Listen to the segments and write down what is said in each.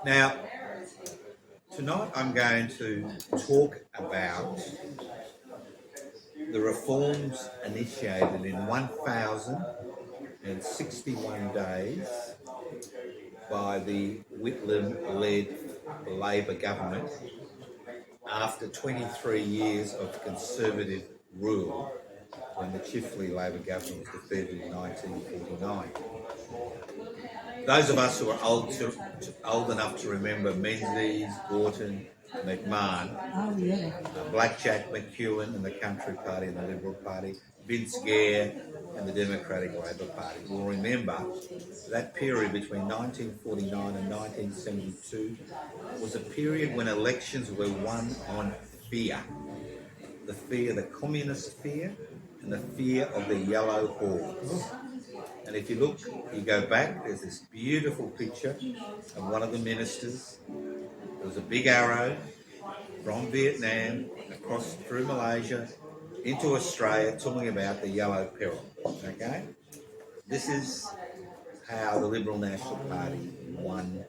Now, tonight I'm going to talk about the reforms initiated in 1,061 days by the Whitlam-led Labor government after 23 years of Conservative rule when the Chifley Labor government was defeated in 1949. Those of us who are old enough to remember Menzies, Gorton, McMahon, Blackjack, McEwen and the Country Party and the Liberal Party, Vince Gare and the Democratic Labor Party will remember that period between 1949 and 1972 was a period when elections were won on fear. The communist fear and the fear of the yellow hordes. And if you go back, there's this beautiful picture of one of the ministers. There was a big arrow from Vietnam across through Malaysia into Australia talking about the yellow peril. Okay? This is how the Liberal National Party won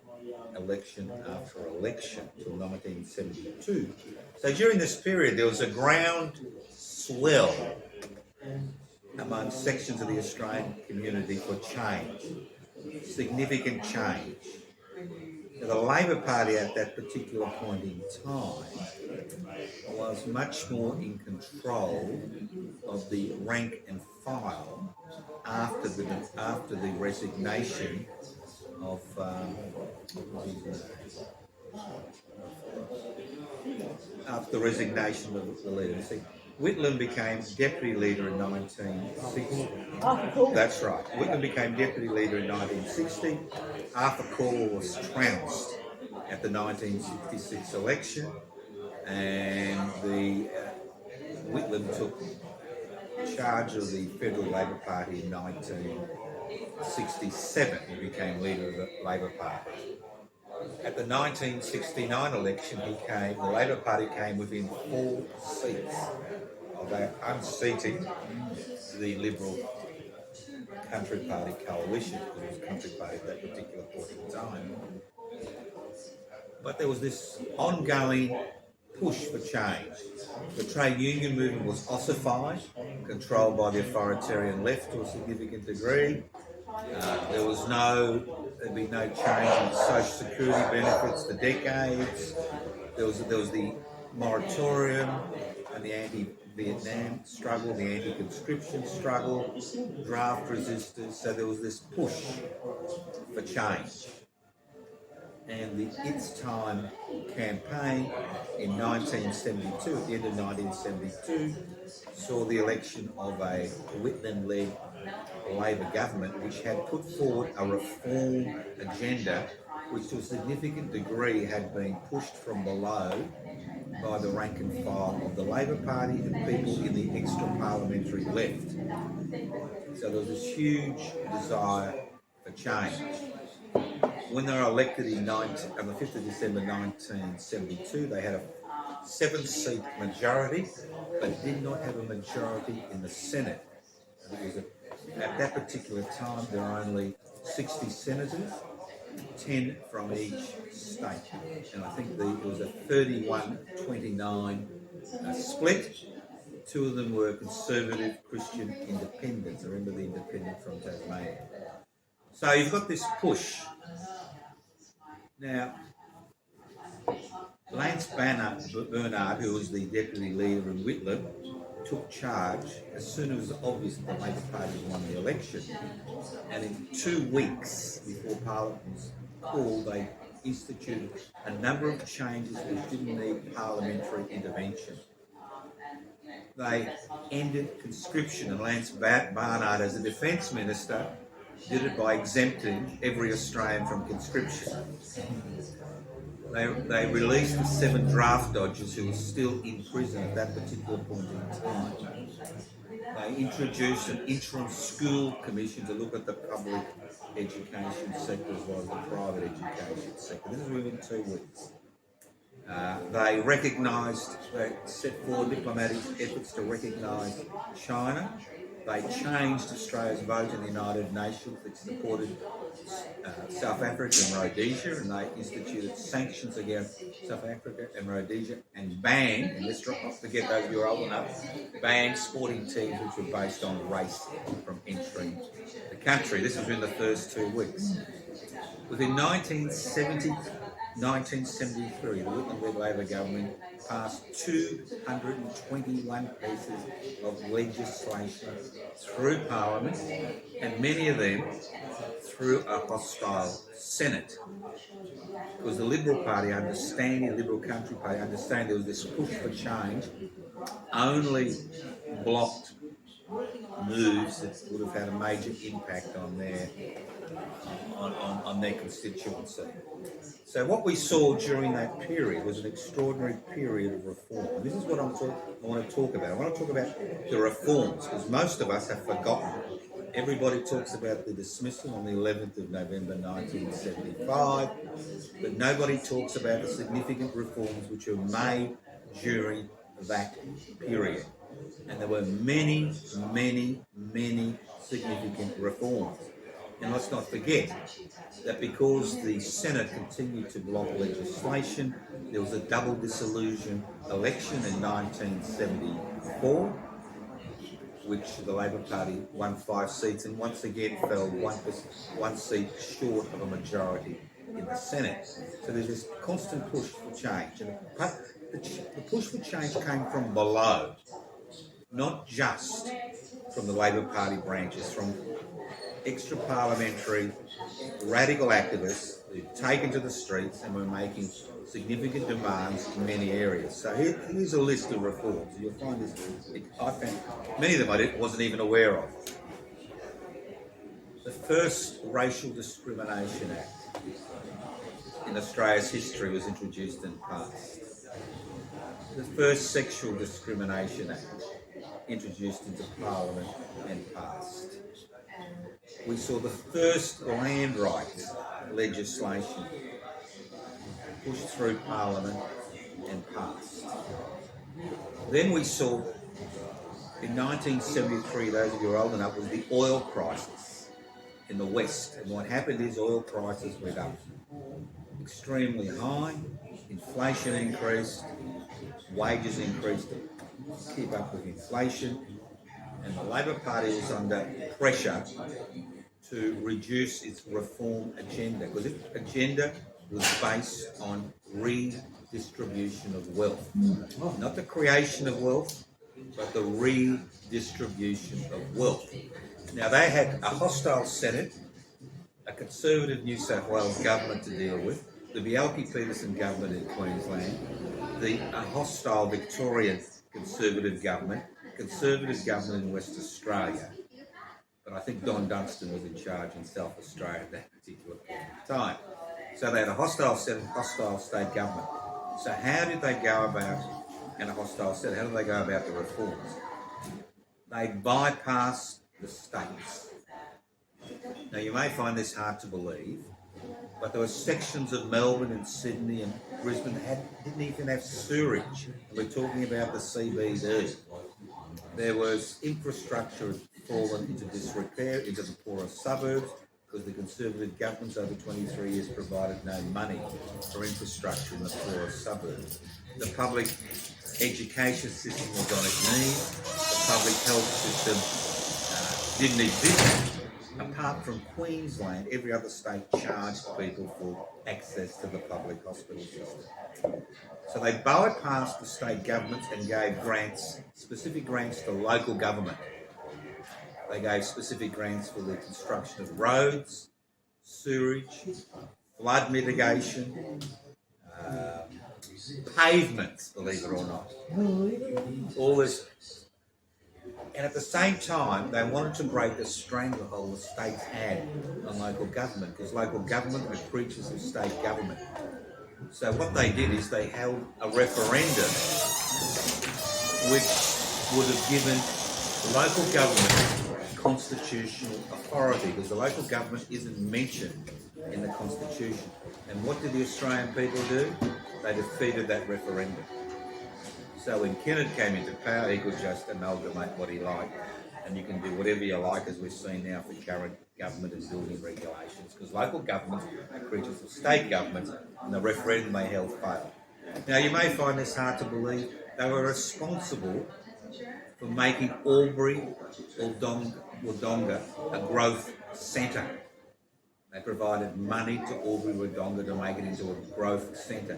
election after election till 1972. So during this period, there was a ground swell among sections of the Australian community for change, significant change. Now, the Labor Party at that particular point in time was much more in control of the rank and file after the resignation of the leader. See, Whitlam became deputy leader in 1960. That's right. Whitlam became deputy leader in 1960. Arthur Caldwell was trounced at the 1966 election, and Whitlam took charge of the Federal Labor Party in 1967. He became leader of the Labor Party. At the 1969 election, the Labor Party came within 4 seats of unseating the Liberal Country Party coalition, because it was a country party at that particular point in time. But there was this ongoing push for change. The trade union movement was ossified, controlled by the authoritarian left to a significant degree. There'd be no change in social security benefits for decades. There was the moratorium and the anti-Vietnam struggle, the anti-conscription struggle, draft resistance. So there was this push for change. And the It's Time campaign in 1972, at the end of 1972, saw the election of a Whitlam-led Labor government which had put forward a reform agenda which to a significant degree had been pushed from below by the rank and file of the Labor Party and people in the extra-parliamentary left. So there was this huge desire for change. When they were elected on the 5th of December 1972, they had a 7-seat majority, but did not have a majority in the Senate. At that particular time, there were only 60 senators, 10 from each state. And I think it was a 31-29 split. 2 of them were Conservative Christian Independents. I remember the Independent from Tasmania. So you've got this push. Now, Lance Bernard, who was the deputy leader in Whitlam, took charge as soon as it was obvious that the Labor Party won the election. And in 2 weeks before Parliament was called, they instituted a number of changes which didn't need parliamentary intervention. They ended conscription, and Lance Barnard, as a defence minister, did it by exempting every Australian from conscription. They released the 7 draft dodgers who were still in prison at that particular point in time. They introduced an interim school commission to look at the public education sector as well as the private education sector. This is within 2 weeks. They set forward diplomatic efforts to recognise China They changed Australia's vote in the United Nations. They supported South Africa and Rhodesia, and they instituted sanctions against South Africa and Rhodesia, and banned, and let's not forget those who are old enough, banned sporting teams which were based on race from entering the country. This was in the first 2 weeks. Within 1973, the Whitlam-led Labor government passed 221 pieces of legislation through Parliament, and many of them through a hostile Senate. Because the Liberal Party, understanding, the Liberal Country Party, understanding there was this push for change, only blocked moves that would have had a major impact on their constituency. So what we saw during that period was an extraordinary period of reform. And this is what I want to talk about. I want to talk about the reforms, because most of us have forgotten. Everybody talks about the dismissal on the 11th of November 1975, but nobody talks about the significant reforms which were made during that period. And there were many, many, many significant reforms. And let's not forget that because the Senate continued to block legislation, there was a double dissolution election in 1974, which the Labor Party won 5 seats and once again fell one seat short of a majority in the Senate. So there's this constant push for change. And the push for change came from below, not just from the Labor Party branches, from extra-parliamentary radical activists who've taken to the streets and were making significant demands in many areas. So here's a list of reforms. You'll find this. I found many of them I wasn't even aware of. The first Racial Discrimination Act in Australia's history was introduced and passed. The first Sexual Discrimination Act introduced into Parliament and passed. We saw the first land rights legislation pushed through Parliament and passed. Then we saw, in 1973, those of you who are old enough, was the oil crisis in the West. And what happened is oil prices went up extremely high, inflation increased, wages increased to keep up with inflation, and the Labor Party was under pressure to reduce its reform agenda, because its agenda was based on redistribution of wealth. Not the creation of wealth, but the redistribution of wealth. Now, they had a hostile Senate, a Conservative New South Wales government to deal with, the Bjelke-Petersen government in Queensland, a hostile Victorian Conservative government in West Australia. But I think Don Dunstan was in charge in South Australia at that particular point in time. So they had a hostile Senate, hostile state government. So how did they go about, in a hostile Senate, how did they go about the reforms? They bypassed the states. Now you may find this hard to believe, but there were sections of Melbourne and Sydney and Brisbane that didn't even have sewerage. And we're talking about the CBD. There was infrastructure had fallen into disrepair, into the poorer suburbs, because the Conservative governments over 23 years provided no money for infrastructure in the poorer suburbs. The public education system was on its knees. The public health system didn't exist. Apart from Queensland, every other state charged people for access to the public hospital system. So they bypassed the state governments and gave grants, specific grants to local government. They gave specific grants for the construction of roads, sewerage, flood mitigation, pavements, believe it or not. All this. And at the same time, they wanted to break the stranglehold the states had on local government, because local government were creatures of state government. So what they did is they held a referendum which would have given local government constitutional authority, because the local government isn't mentioned in the Constitution. And what did the Australian people do? They defeated that referendum. So when Kennett came into power, he could just amalgamate what he liked. and you can do whatever you like, as we've seen now for current government and building regulations, because local governments are creatures of state governments, and the referendum may held fail. Now, you may find this hard to believe. They were responsible for making Albury Wodonga a growth centre. They provided money to Albury Wodonga to make it into a growth centre.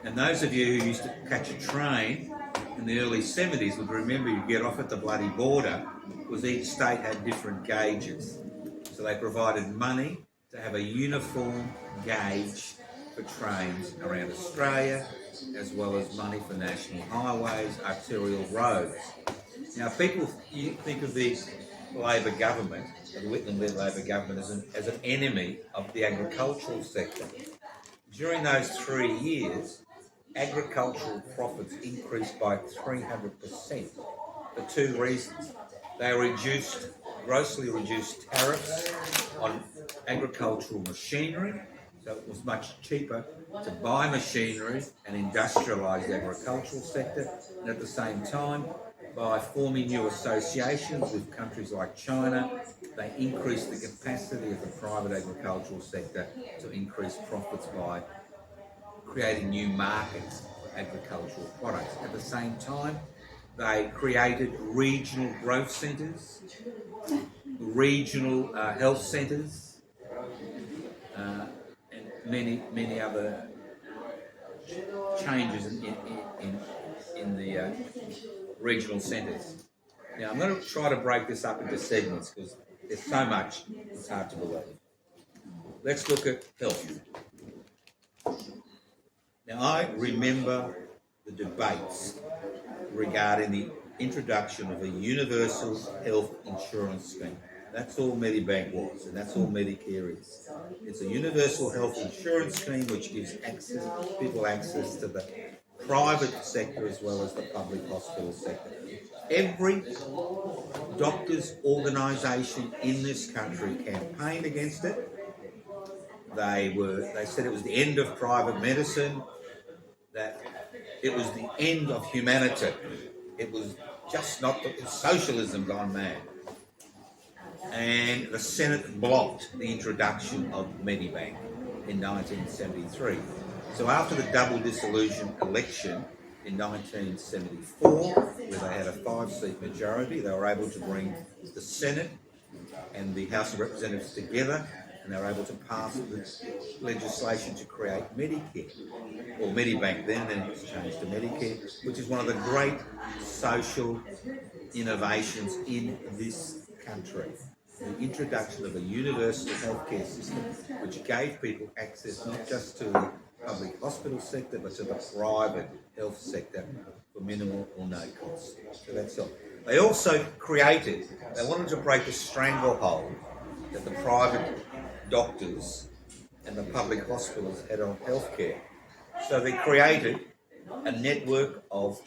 And those of you who used to catch a train in the early 70s would remember you get off at the bloody border because each state had different gauges. So they provided money to have a uniform gauge for trains around Australia, as well as money for national highways, arterial roads. Now, people think of the Labor government, the Whitlam-led Labor government, as an enemy of the agricultural sector. During those 3 years, agricultural profits increased by 300% for two reasons. They grossly reduced tariffs on agricultural machinery, so it was much cheaper to buy machinery and industrialise the agricultural sector, and at the same time, by forming new associations with countries like China, they increased the capacity of the private agricultural sector to increase profits by creating new markets for agricultural products. At the same time, they created regional growth centres, regional health centres, and many other changes in the regional centres. Now, I'm going to try to break this up into segments because there's so much it's hard to believe. Let's look at health. Now, I remember the debates regarding the introduction of a universal health insurance scheme. That's all Medibank was, and that's all Medicare is. It's a universal health insurance scheme which gives people access to the private sector as well as the public hospital sector. Every doctors' organisation in this country campaigned against it. They said it was the end of private medicine, that it was the end of humanity. It was just not socialism gone mad. And the Senate blocked the introduction of Medibank in 1973. So after the double dissolution election in 1974, where they had a 5-seat majority, they were able to bring the Senate and the House of Representatives together, and they were able to pass the legislation to create Medicare, or Medibank then it was changed to Medicare, which is one of the great social innovations in this country. The introduction of a universal healthcare system which gave people access not just to the public hospital sector but to the private health sector for minimal or no cost. So that's all. They also they wanted to break the stranglehold that the private doctors and the public hospitals had on healthcare. So they created a network of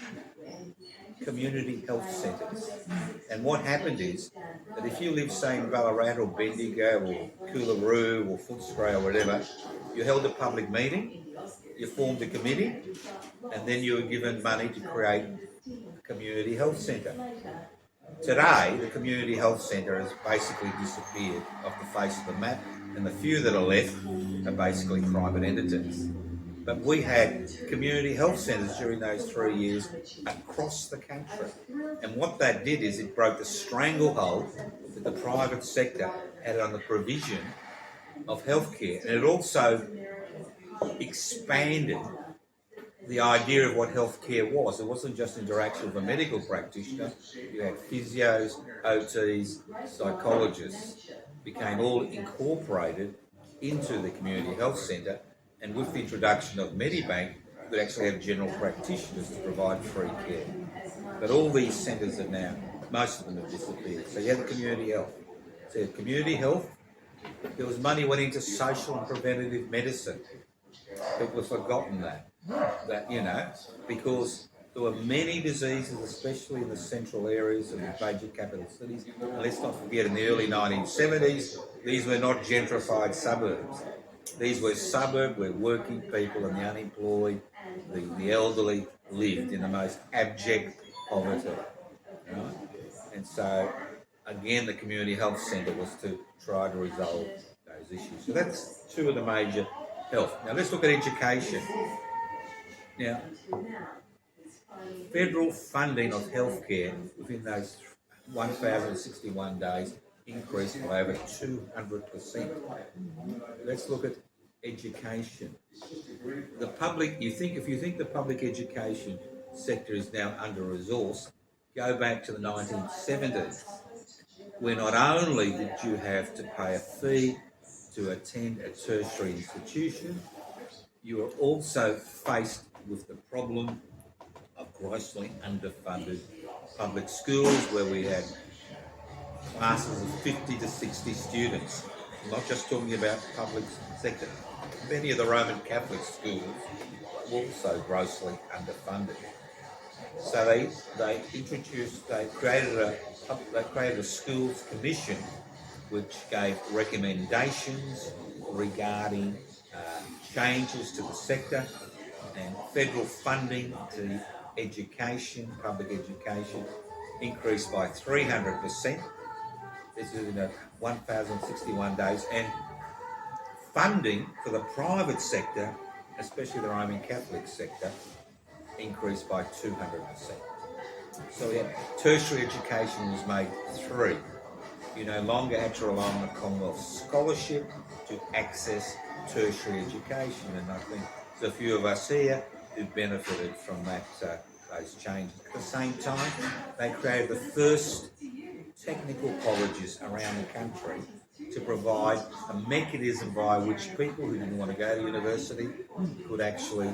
community health centres. And what happened is that if you live, say, in Ballarat or Bendigo or Coolaroo or Footscray or whatever, you held a public meeting, you formed a committee, and then you were given money to create a community health centre. Today, the community health centre has basically disappeared off the face of the map, and the few that are left are basically private entities. But we had community health centres during those 3 years across the country. And what that did is it broke the stranglehold that the private sector had on the provision of healthcare. And it also expanded the idea of what healthcare was. It wasn't just interaction with a medical practitioner. You had physios, OTs, psychologists, became all incorporated into the community health centre. And with the introduction of Medibank, you could actually have general practitioners to provide free care. But all these centres are now, most of them have disappeared. So you had the community health. So you had community health. There was money went into social and preventative medicine. People have forgotten that, because there were many diseases, especially in the central areas of the major capital cities. And let's not forget, in the early 1970s, these were not gentrified suburbs. These were suburbs where working people and the unemployed, the elderly lived in the most abject poverty. Right? And so again, the community health centre was to try to resolve those issues. So that's two of the major health. Now let's look at education. Now, federal funding of healthcare within those 1,061 days increased by over 200%. Let's look at education. The public, if you think the public education sector is now under-resourced, go back to the 1970s, where not only did you have to pay a fee to attend a tertiary institution, you were also faced with the problem of grossly underfunded public schools, where we had classes of 50 to 60 students. I'm not just talking about public sector. Many of the Roman Catholic schools were also grossly underfunded. So they created a schools commission which gave recommendations regarding changes to the sector, and federal funding to education, public education, increased by 300%. This is in 1,061 days, and funding for the private sector, especially the Roman Catholic sector, increased by 200%. So yeah, tertiary education was made free. You no longer had to rely on the Commonwealth scholarship to access tertiary education, and I think there's a few of us here who benefited from those changes. At the same time, they created the first technical colleges around the country to provide a mechanism by which people who didn't want to go to university could actually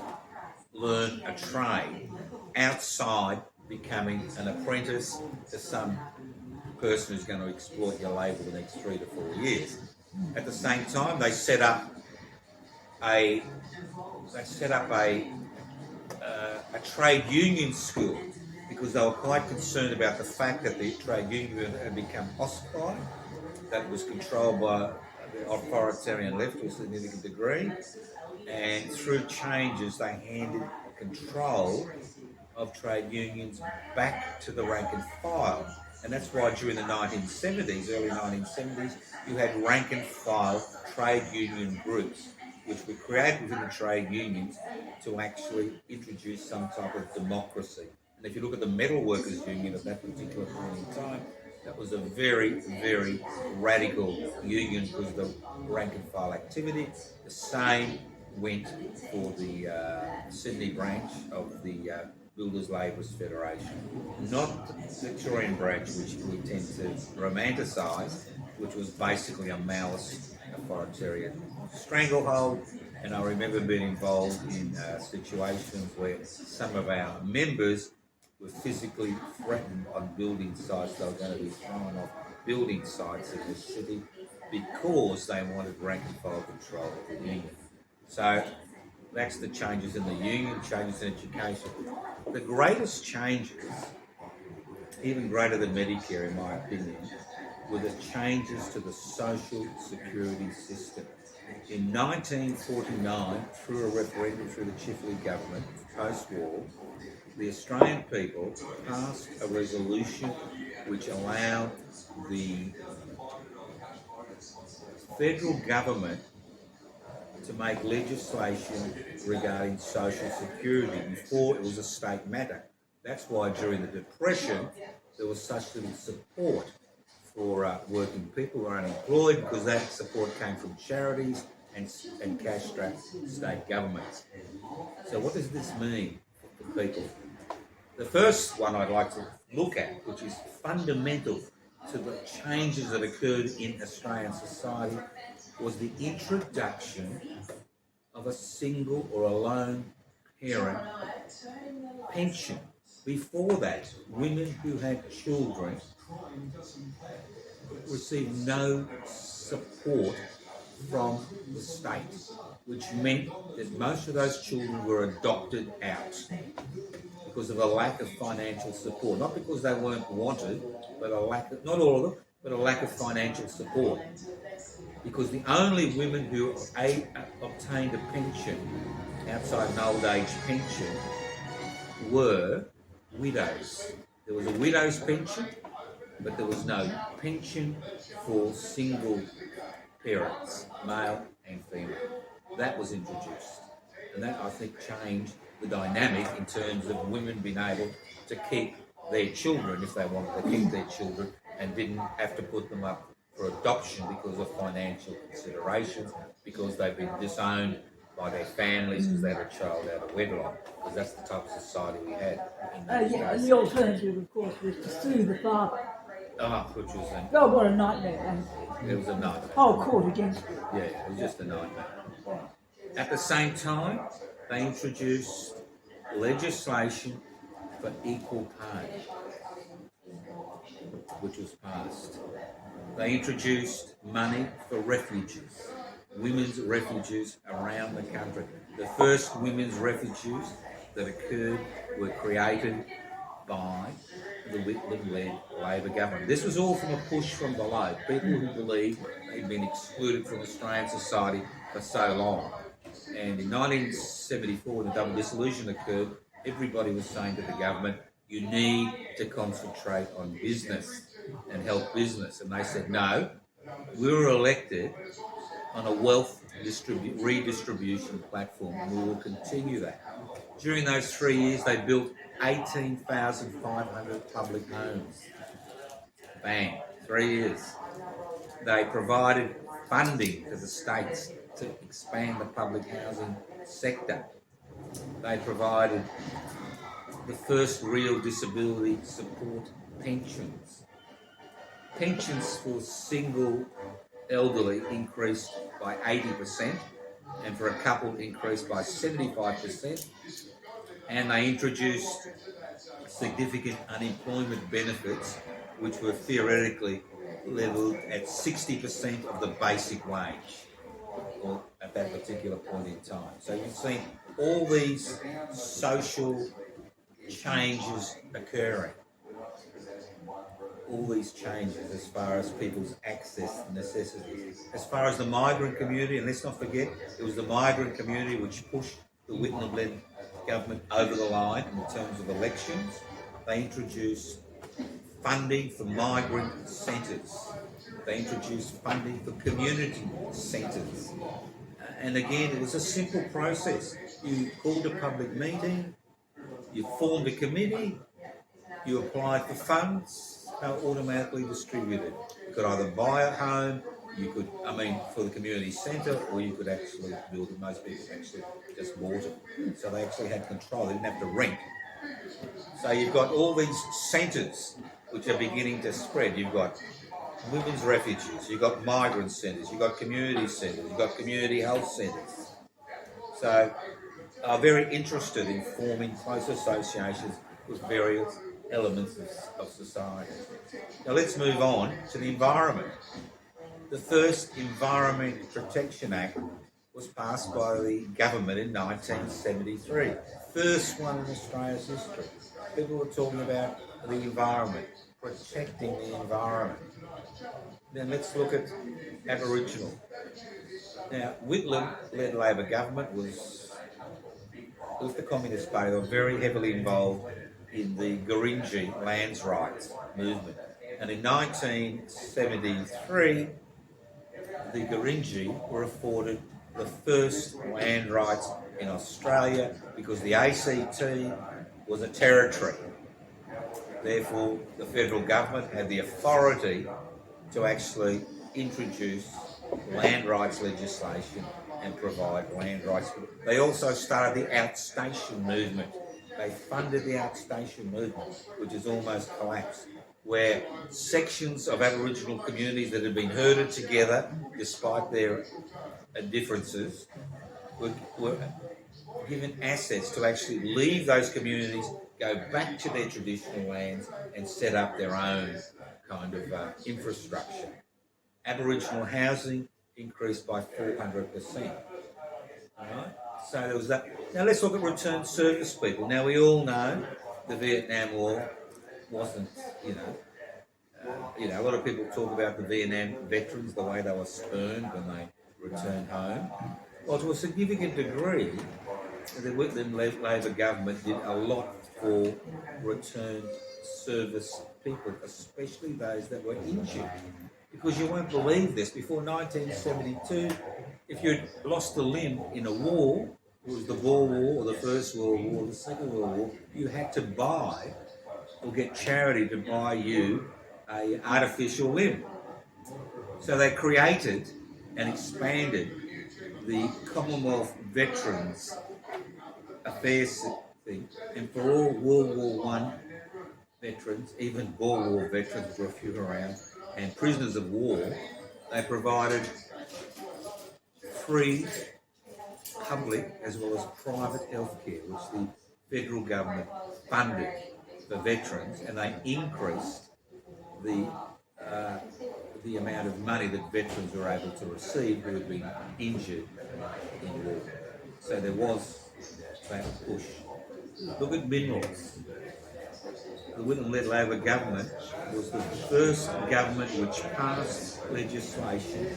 learn a trade outside becoming an apprentice to some person who's going to exploit your labour the next 3 to 4 years. At the same time, they set up a trade union school, because they were quite concerned about the fact that the trade union had become hostile, that it was controlled by the authoritarian left to a significant degree, and through changes they handed control of trade unions back to the rank and file. And that's why during the 1970s, early 1970s, you had rank and file trade union groups, which were created within the trade unions to actually introduce some type of democracy. And if you look at the metal workers union at that particular point in time, that was a very, very radical union because of the rank and file activity. The same went for the Sydney branch of the Builders Labourers Federation, not the Victorian branch, which we tend to romanticise, which was basically a Maoist authoritarian stranglehold. And I remember being involved in situations where some of our members were physically threatened on building sites. They were going to be thrown off building sites in the city because they wanted rank and file control of the union. So that's the changes in the union, changes in education. The greatest changes, even greater than Medicare in my opinion, were the changes to the social security system. In 1949, through a referendum through the Chifley government, post-war, the Australian people passed a resolution which allowed the federal government to make legislation regarding social security. Before, it was a state matter. That's why during the Depression there was such little support for working people who are unemployed, because that support came from charities and cash-strapped state governments. So what does this mean for people? The first one I'd like to look at, which is fundamental to the changes that occurred in Australian society, was the introduction of a single or a lone parent pension. Before that, women who had children received no support from the state, which meant that most of those children were adopted out because of a lack of financial support. Not because they weren't wanted, but a lack of, not all of them, but a lack of financial support. Because the only women who obtained a pension outside an old age pension were widows. There was a widow's pension, but there was no pension for single parents, male and female. That was introduced. And that, I think, changed the dynamic in terms of women being able to keep their children if they wanted to keep their children and didn't have to put them up for adoption because of financial considerations, because they've been disowned by their families because they had a child out of wedlock, because that's the type of society we had in those Yeah, days. and the alternative, of course, was to sue the father. Which was Oh, what a nightmare. it was a nightmare. Whole court against it. Yeah, it was just a nightmare. Yeah. At the same time, they introduced legislation for equal pay, which was passed. They introduced money for refugees, women's refugees around the country. The first women's refugees that occurred were created by the Whitlam-led Labor government. This was all from a push from below, people who believed they'd been excluded from Australian society for so long. And in 1974, when the double dissolution occurred, everybody was saying to the government, you need to concentrate on business and help business. And they said, no, we were elected on a wealth redistribution platform, and we will continue that. During those 3 years, they built 18,500 public homes. Bang, 3 years. They provided funding to the states to expand the public housing sector. They provided the first real disability support pensions. Pensions for single elderly increased by 80%, and for a couple increased by 75%. And they introduced significant unemployment benefits, which were theoretically levelled at 60% of the basic wage, or at that particular point in time. So you've seen all these social changes occurring, all these changes as far as people's access to necessities. As far as the migrant community, and let's not forget, it was the migrant community which pushed the Whitlam-led government over the line in terms of elections. They introduced funding for migrant centres. They introduced funding for community centres. And again, it was a simple process. You called a public meeting, you formed a committee, you applied for funds, they were automatically distributed. You could either buy a home, for the community centre, or you could actually build it. Most people actually just bought it. So they actually had control, they didn't have to rent. So you've got all these centres which are beginning to spread. You've got women's refuges, you've got migrant centres, you've got community centres, you've got community health centres. So are very interested in forming close associations with various elements of society. Now let's move on to the environment. The first Environment Protection Act was passed by the government in 1973. First one in Australia's history. People were talking about the environment, protecting the environment. Then let's look at Aboriginal. Now, Whitlam-led Labor government was the Communist Party. They were very heavily involved in the Gurindji lands rights movement. And in 1973, the Gurindji were afforded the first land rights in Australia because the ACT was a territory. Therefore, the federal government had the authority to actually introduce land rights legislation and provide land rights. They also started the outstation movement. They funded the outstation movement, which has almost collapsed, where sections of Aboriginal communities that had been herded together, despite their differences, were given assets to actually leave those communities, go back to their traditional lands and set up their own kind of infrastructure. Aboriginal housing increased by 400%. All right? So there was that. Now let's look at returned service people. Now we all know the Vietnam War wasn't, a lot of people talk about the Vietnam veterans, the way they were spurned when they returned home. Well, to a significant degree, the Whitlam Labor government did a lot for returned service people, especially those that were injured. Because you won't believe this, before 1972, if you'd lost a limb in a war, it was the Boer War or the First World War, the Second World War, you had to buy or get charity to buy you a artificial limb. So they created and expanded the Commonwealth Veterans Affairs thing, and for all World War One veterans, even Boer War veterans, there were a few around, and prisoners of war, they provided free public as well as private health care, which the federal government funded for veterans, and they increased the amount of money that veterans were able to receive who had been injured in war. So there was that push. Look at minerals. The Whitlam-led Labor government was the first government which passed legislation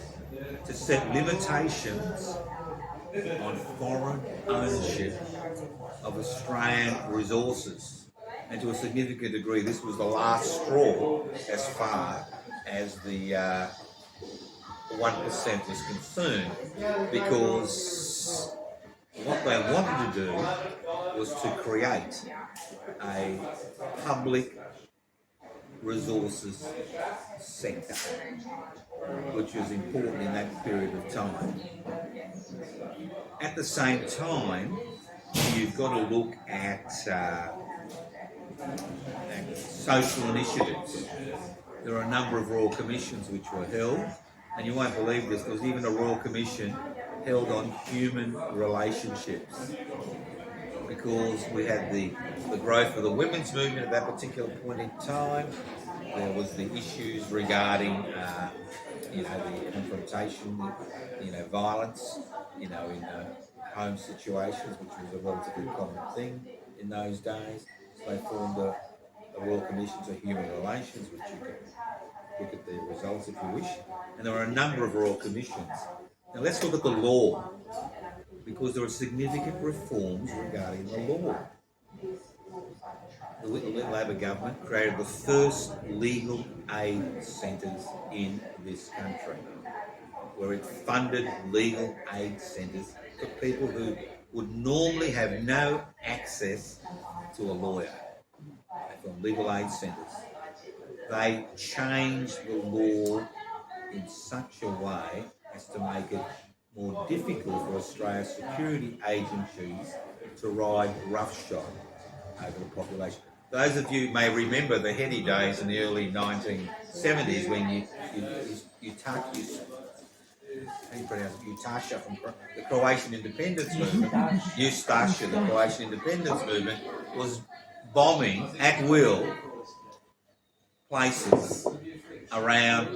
to set limitations on foreign ownership of Australian resources. And to a significant degree, this was the last straw as far as the 1% was concerned, because what they wanted to do was to create a public resources sector, which was important in that period of time. At the same time, you've got to look at social initiatives. There are a number of royal commissions which were held, and you won't believe this, there was even a royal commission held on human relationships, because we had the growth of the women's movement at that particular point in time. There was the issues regarding the confrontation, violence, in home situations, which was a relatively common thing in those days. So they formed a Royal Commission for Human Relations, which you can look at the results if you wish. And there were a number of Royal Commissions. Now let's look at the law, because there are significant reforms regarding the law. The Whitlam Labor government created the first legal aid centres in this country, where it funded legal aid centres for people who would normally have no access to a lawyer. They formed legal aid centres. They changed the law in such a way as to make it more difficult for Australia's security agencies to ride roughshod over the population. Those of you may remember the heady days in the early 1970s when Utasha from the Croatian independence movement, Ustasha, the Croatian independence movement, was bombing at will places around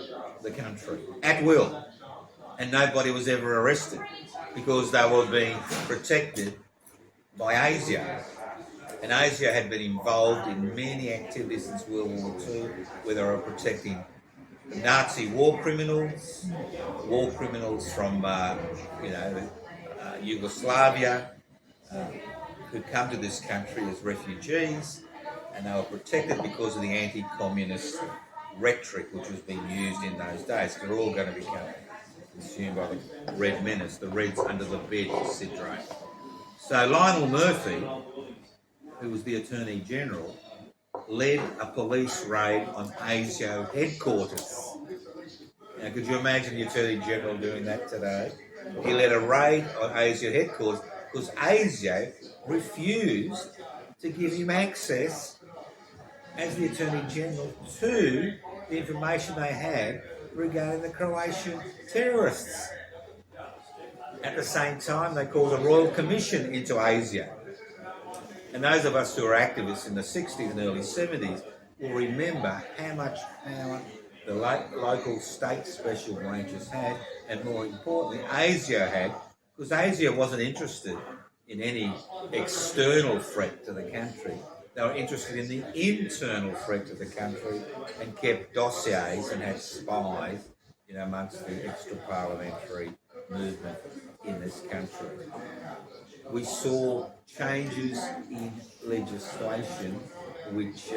the country, at will. And nobody was ever arrested because they were being protected by ASIO. And ASIO had been involved in many activities since World War II, where they were protecting Nazi war criminals from Yugoslavia, who'd come to this country as refugees, and they were protected because of the anti-communist rhetoric which was being used in those days. They're all going to become consumed by the Red Menace, the Reds under the bed syndrome. So Lionel Murphy, who was the Attorney General, led a police raid on ASIO headquarters. Now, could you imagine the Attorney General doing that today? He led a raid on ASIO headquarters because ASIO refused to give him access as the Attorney General to the information they had regarding the Croatian terrorists. At the same time, they called a Royal Commission into ASIO. And those of us who were activists in the 60s and early 70s will remember how much power the local state special branches had, and more importantly, ASIO had, because ASIO wasn't interested in any external threat to the country. They were interested in the internal threat to the country and kept dossiers and had spies, amongst the extra-parliamentary movement in this country. We saw changes in legislation which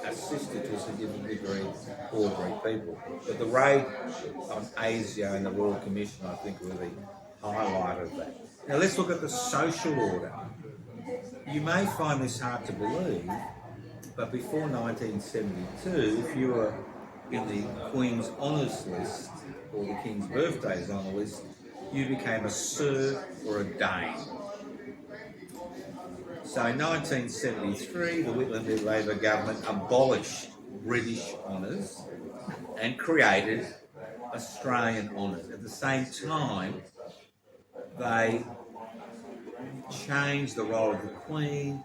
assisted to a significant degree ordinary people. But the raid on Asia and the Royal Commission, I think, really highlighted that. Now let's look at the social order. You may find this hard to believe, but before 1972, if you were in the Queen's Honours List or the King's Birthdays Honour List, you became a Sir or a Dane. So in 1973, the Whitlam Labor government abolished British honours and created Australian honours. At the same time, they changed the role of the Queen,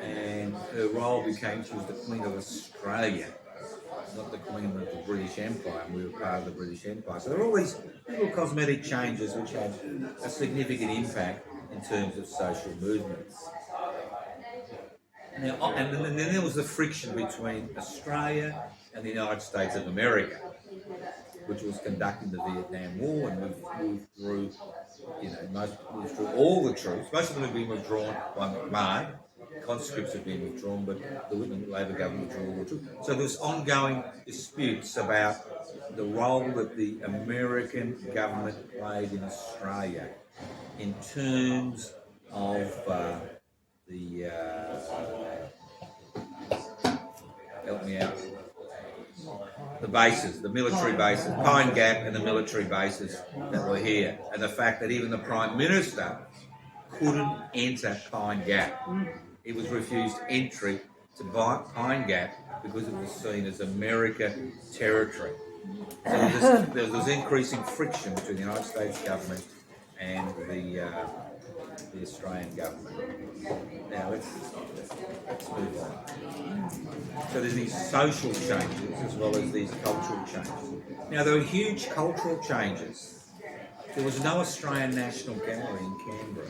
and her role became, she was the Queen of Australia, not the Queen of the British Empire, and we were part of the British Empire. So there are all these little cosmetic changes which had a significant impact in terms of social movements. Now, and then there was the friction between Australia and the United States of America, which was conducting the Vietnam War, and moved through, moved through all the troops. Most of them had been withdrawn by McMahon. Conscripts had been withdrawn, but the Whitlam Labor government withdrew all the troops. So there's ongoing disputes about the role that the American government played in Australia in terms of help me out. The bases, the military bases, Pine Gap and the military bases that were here, and the fact that even the Prime Minister couldn't enter Pine Gap. He was refused entry to Pine Gap because it was seen as American territory. So there was increasing friction between the United States government and the Australian government. Now let's move on. So there's these social changes as well as these cultural changes. Now there were huge cultural changes. There was no Australian National Gallery in Canberra.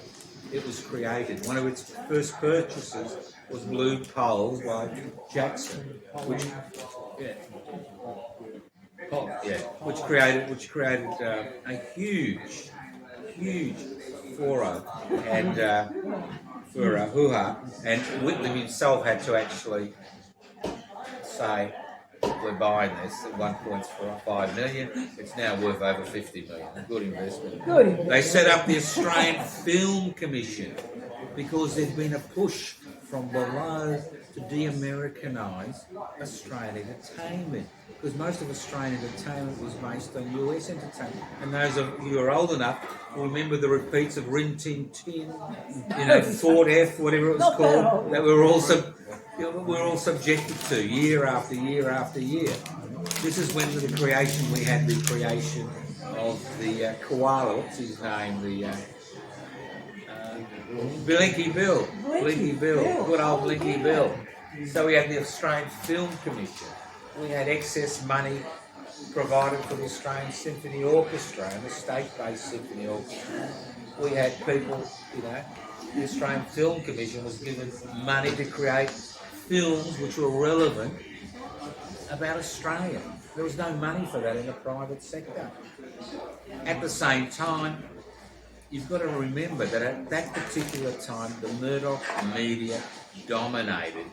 It was created. One of its first purchases was Blue Poles by Jackson, which created a huge forum and for a hoo-ha, and Whitlam himself had to actually say, we're buying this at 1.5 million. It's now worth over 50 million. Good investment. They set up the Australian Film Commission because there'd been a push from below to de-Americanise Australian entertainment, because most of Australian entertainment was based on US entertainment. And those of you who are old enough will remember the repeats of Rin Tin Tin, Fort F, whatever it was called, that we were all subjected to year after year after year. This is when we had the creation of the koala, what's his name, Blinky Bill, good old Blinky Bill. So we had the Australian Film Commission. We had excess money provided for the Australian Symphony Orchestra and the state-based Symphony Orchestra. We had people, the Australian Film Commission was given money to create films which were relevant about Australia. There was no money for that in the private sector. At the same time, you've got to remember that at that particular time, the Murdoch media dominated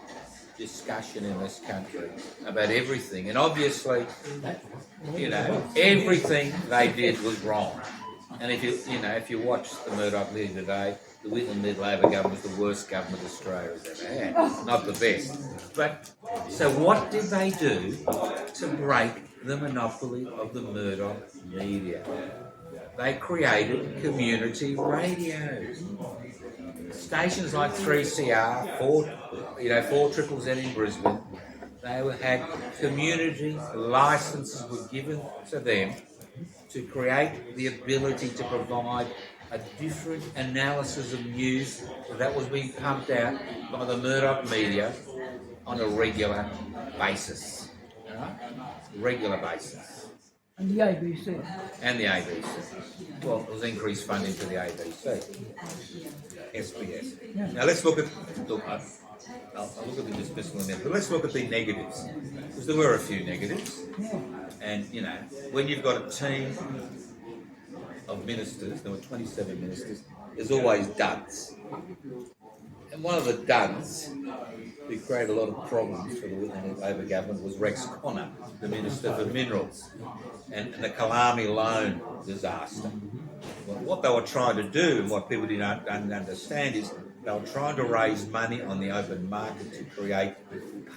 discussion in this country about everything. And obviously, everything they did was wrong. And if you watch the Murdoch media today, the Whitlam Labor government was the worst government Australia has ever had. Not the best. But, so what did they do to break the monopoly of the Murdoch media? They created community radios. Stations like 3CR, 4ZZZ in Brisbane, they had community licences were given to them to create the ability to provide a different analysis of news that was being pumped out by the Murdoch media on a regular basis. Regular basis. And the ABC. And the ABC. Well, it was increased funding to the ABC. SBS. Yeah. Now let's look at, I'll look at the dismissal in a minute, but let's look at the negatives. Because there were a few negatives. Yeah. And, when you've got a team of ministers, there were 27 ministers, there's always duds. And one of the duds who created a lot of problems for the Whitlam Labor government was Rex Connor, the Minister for Minerals, and the Kalami loan disaster. Well, what they were trying to do, and what people didn't understand, is they were trying to raise money on the open market to create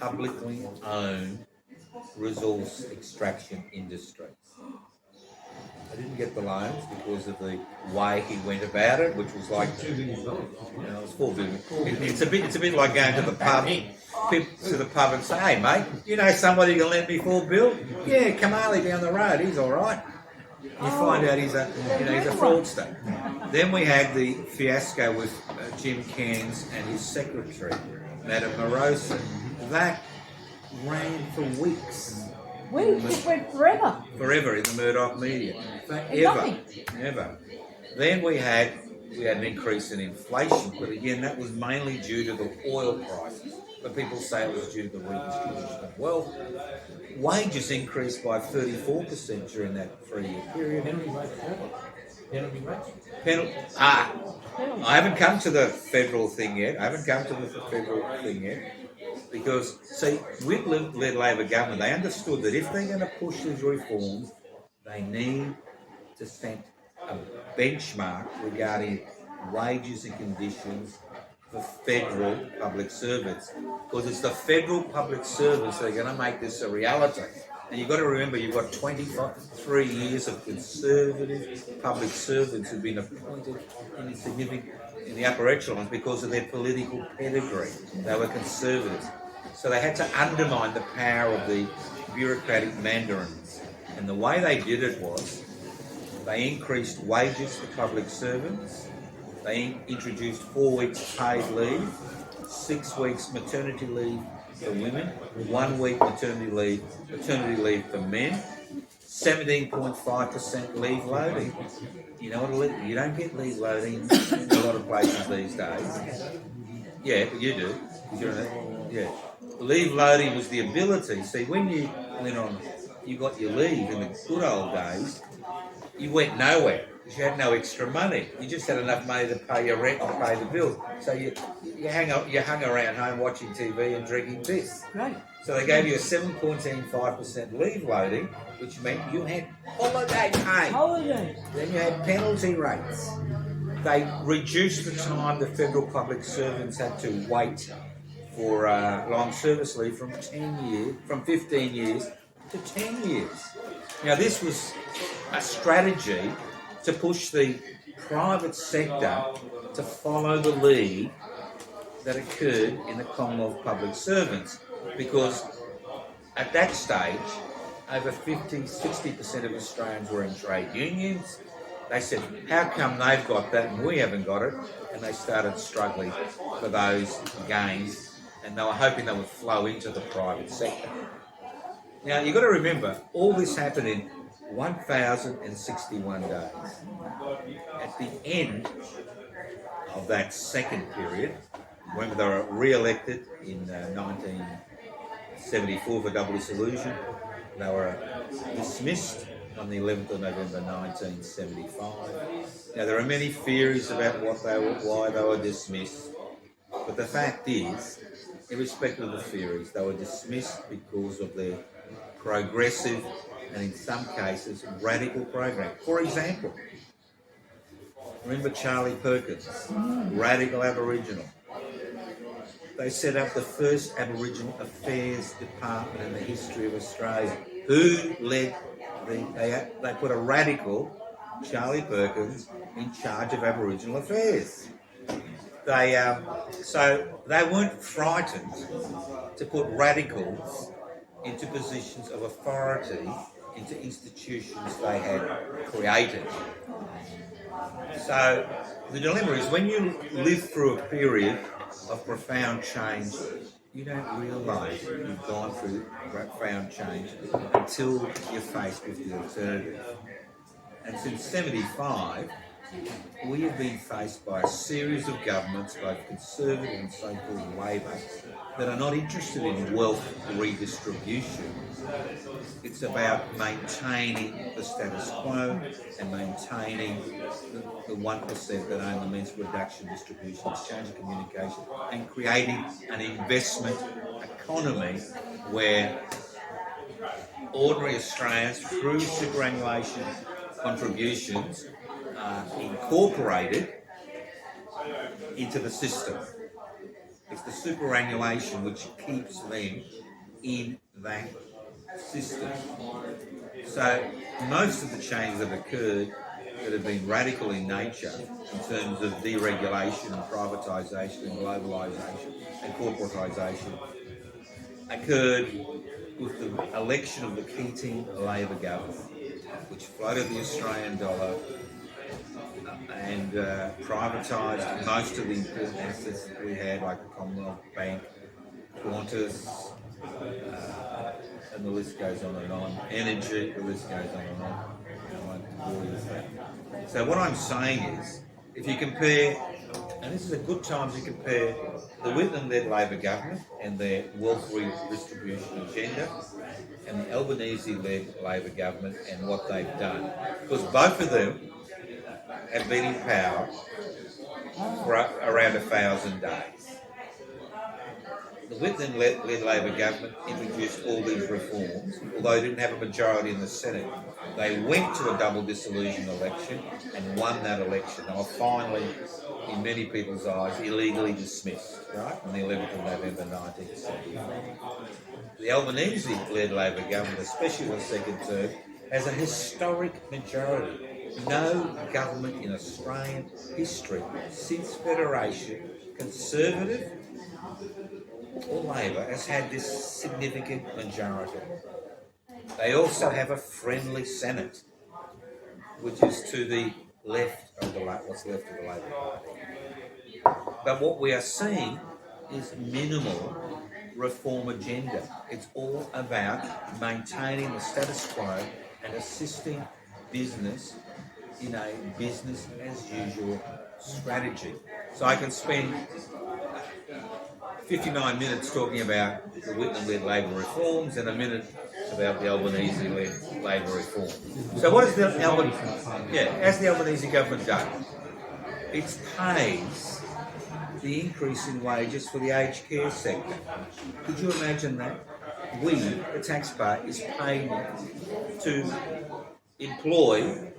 publicly owned resource extraction industries. I didn't get the loans because of the way he went about it, which was like $2 billion. It was $4 billion. It's a bit like going to the pub, and say, "Hey mate, you know somebody who can lend me $4 billion? Yeah, Kamali down the road, he's all right." You find out he's a fraudster. Then we had the fiasco with Jim Cairns and his secretary, Madame Morosa. That ran for weeks. It went forever. Forever in the Murdoch media. Forever. Never. Then we had an increase in inflation, but again, that was mainly due to the oil prices. But people say it was due to the redistribution of wealth. Wages increased by 34% during that 3-year period. I haven't come to the federal thing yet. Because, see, Whitlam-led Labor government, they understood that if they're going to push these reforms, they need to set a benchmark regarding wages and conditions for federal public servants. Because it's the federal public servants that are going to make this a reality. And you've got to remember, you've got 23 years of conservative public servants who've been appointed in the upper echelons because of their political pedigree. They were conservatives. So they had to undermine the power of the bureaucratic mandarins. And the way they did it was they increased wages for public servants. They introduced 4 weeks paid leave, 6 weeks maternity leave for women, 1 week maternity leave for men, 17.5% leave loading. You know what? You don't get leave loading in a lot of places these days. Yeah, but you do. Yeah. Leave loading was the ability. See, when you went on, you got your leave in the good old days, you went nowhere because you had no extra money. You just had enough money to pay your rent and pay the bills. So you hung around home watching TV and drinking piss. Right. So they gave you a 7.5% leave loading, which meant you had holiday pay. Holidays. Then you had penalty rates. They reduced the time the federal public servants had to wait for long service leave from 15 years to 10 years. Now this was a strategy to push the private sector to follow the lead that occurred in the Commonwealth public servants, because at that stage over 50-60% of Australians were in trade unions. They said, how come they've got that and we haven't got it? And they started struggling for those gains, and they were hoping they would flow into the private sector. Now, you've got to remember, all this happened in 1,061 days. At the end of that second period, when they were re-elected in 1974 for double dissolution, they were dismissed on the 11th of November 1975. Now, there are many theories about why they were dismissed, but the fact is, irrespective of the theories, they were dismissed because of their progressive and, in some cases, radical program. For example, remember Charlie Perkins, radical Aboriginal. They set up the first Aboriginal Affairs Department in the history of Australia. Who led they put a radical, Charlie Perkins, in charge of Aboriginal affairs. So they weren't frightened to put radicals into positions of authority, into institutions they had created. So the dilemma is, when you live through a period of profound change, you don't realise you've gone through profound change until you're faced with the alternative. And since 75, we have been faced by a series of governments, both Conservative and so-called Labor, that are not interested in wealth redistribution. It's about maintaining the status quo and maintaining the 1% that own the means of production, distribution, exchange of communication, and creating an investment economy where ordinary Australians, through superannuation contributions, are incorporated into the system. It's the superannuation which keeps them in that system. So most of the changes that have occurred that have been radical in nature in terms of deregulation and privatisation and globalisation and corporatisation occurred with the election of the Keating Labor government, which floated the Australian dollar and privatised most of the important assets that we had, like the Commonwealth Bank, Qantas, and the list goes on and on. Energy, the list goes on and on. I won't bore you with that. So what I'm saying is, if you compare, and this is a good time to compare the Whitlam-led Labor government and their wealth redistribution agenda, and the Albanese-led Labor government and what they've done, because both of them have been in power for around 1,000 days. The Whitlam-led Labor government introduced all these reforms, although they didn't have a majority in the Senate. They went to a double dissolution election and won that election. They were finally, in many people's eyes, illegally dismissed, right, on the 11th of November 1975. The Albanese-led Labor government, especially the second term, has a historic majority. No government in Australian history since Federation, Conservative or Labor, has had this significant majority. They also have a friendly Senate, which is to the left of what's left of the Labor Party. But what we are seeing is minimal reform agenda. It's all about maintaining the status quo and assisting business in a business as usual strategy. So I can spend 59 minutes talking about the Whitlam-led Labor reforms and a minute about the Albanese-led Labor reforms. So what has the Albanese government done? It pays the increase in wages for the aged care sector. Could you imagine that? We, the taxpayer, is paying to employ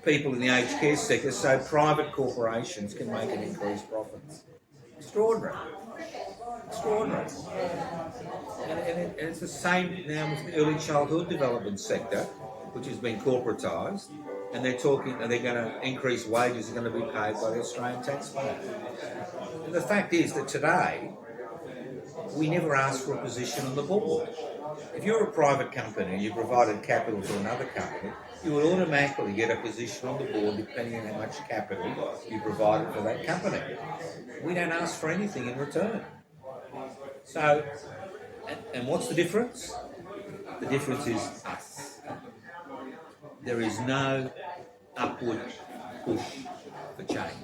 people in the aged care sector so private corporations can make an increased profits. Extraordinary. Extraordinary. And it's the same now with the early childhood development sector, which has been corporatised, and they're going to increase wages are going to be paid by the Australian taxpayer. And the fact is that today, we never ask for a position on the board. If you're a private company and you provided capital to another company, you would automatically get a position on the board depending on how much capital you provided for that company. We don't ask for anything in return. So, and what's the difference? The difference is us. There is no upward push for change.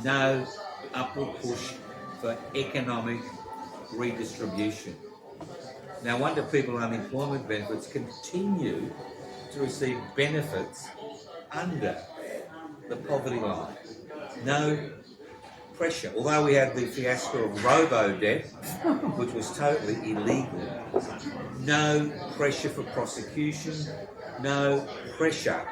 No upward push for economic redistribution. No wonder people on unemployment benefits continue to receive benefits under the poverty line. No pressure. Although we had the fiasco of robo-debt, which was totally illegal, no pressure for prosecution, no pressure